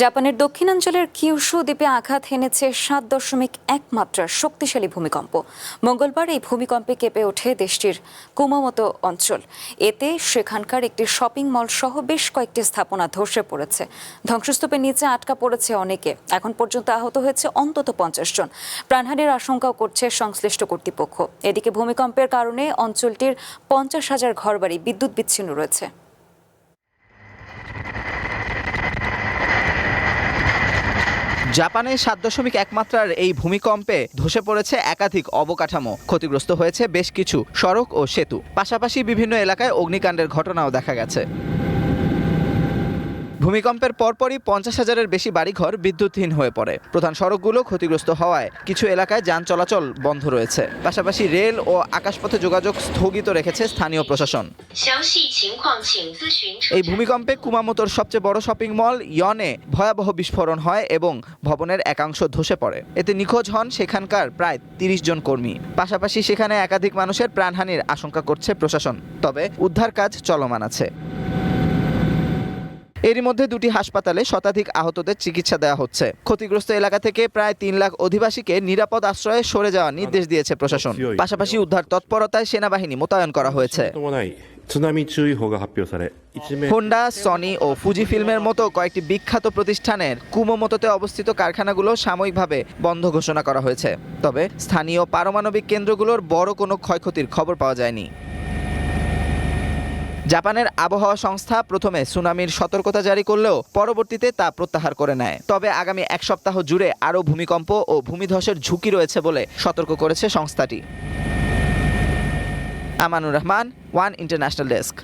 জাপানের দক্ষিণাঞ্চলের কিউশু দ্বীপে আঘাত হেনেছে 7.1 মাত্রার শক্তিশালী ভূমিকম্প। মঙ্গলবার এই ভূমিকম্পে কেঁপে ওঠে দেশটির কুমামোতো অঞ্চল। এতে সেখানকার একটি শপিং মল সহ বেশ কয়েকটি স্থাপনা ধসে পড়েছে। ধ্বংসস্তূপের নিচে আটকা পড়েছে অনেকে। এখন পর্যন্ত আহত হয়েছে অন্তত 50 জন। প্রাণহানির আশঙ্কাও করছে সংশ্লিষ্ট কর্তৃপক্ষ। এদিকে ভূমিকম্পের কারণে অঞ্চলটির 50,000 ঘরবাড়ি বিদ্যুৎ বিচ্ছিন্ন রয়েছে। জাপানে 7.1 মাত্রার এই ভূমিকম্পে ধসে পড়েছে একাধিক অবকাঠামো, ক্ষতিগ্রস্ত হয়েছে বেশ কিছু সড়ক ও সেতু। পাশাপাশি বিভিন্ন এলাকায় অগ্নিকাণ্ডের ঘটনাও দেখা গেছে। ভূমিকম্পের পরপরই 50,000-এর বেশি বাড়িঘর বিদ্যুৎহীন হয়ে পড়ে। প্রধান সড়কগুলো ক্ষতিগ্রস্ত হওয়ায় কিছু এলাকায় যান চলাচল বন্ধ রয়েছে। পাশাপাশি রেল ও আকাশপথে যোগাযোগ স্থগিত রেখেছে স্থানীয় প্রশাসন। এই ভূমিকম্পে কুমামোতোর সবচেয়ে বড় শপিং মল ইয়নে ভয়াবহ বিস্ফোরণ হয় এবং ভবনের একাংশ ধসে পড়ে। এতে নিখোঁজ হন সেখানকার প্রায় 30 জন কর্মী। পাশাপাশি সেখানে একাধিক মানুষের প্রাণহানির আশঙ্কা করছে প্রশাসন। তবে উদ্ধার কাজ চলমান আছে। এরই মধ্যে দুটি হাসপাতালে শতাধিক আহতদের চিকিৎসা দেওয়া হচ্ছে। ক্ষতিগ্রস্ত এলাকা থেকে প্রায় 3 লাখ অধিবাসীকে নিরাপদ আশ্রয়ে সরে যাওয়ার নির্দেশ দিয়েছে প্রশাসন। পাশাপাশি উদ্ধার তৎপরতায় সেনাবাহিনী মোতায়েন করা হয়েছে। হোন্ডা, সনি ও ফুজি ফিল্মের মতো কয়েকটি বিখ্যাত প্রতিষ্ঠানের কুমামোতোতে অবস্থিত কারখানাগুলো সাময়িকভাবে বন্ধ ঘোষণা করা হয়েছে। তবে স্থানীয় পারমাণবিক কেন্দ্রগুলোর বড় কোনো ক্ষয়ক্ষতির খবর পাওয়া যায়নি। জাপানের আবহাওয়া সংস্থা প্রথমে সুনামির সতর্কতা জারি করলেও পরবর্তীতে তা প্রত্যাহার করে নেয়। তবে আগামী এক সপ্তাহ জুড়ে আরও ভূমিকম্প ও ভূমিধসের ঝুঁকি রয়েছে বলে সতর্ক করেছে সংস্থাটি। Amanur Rahman, one international desk.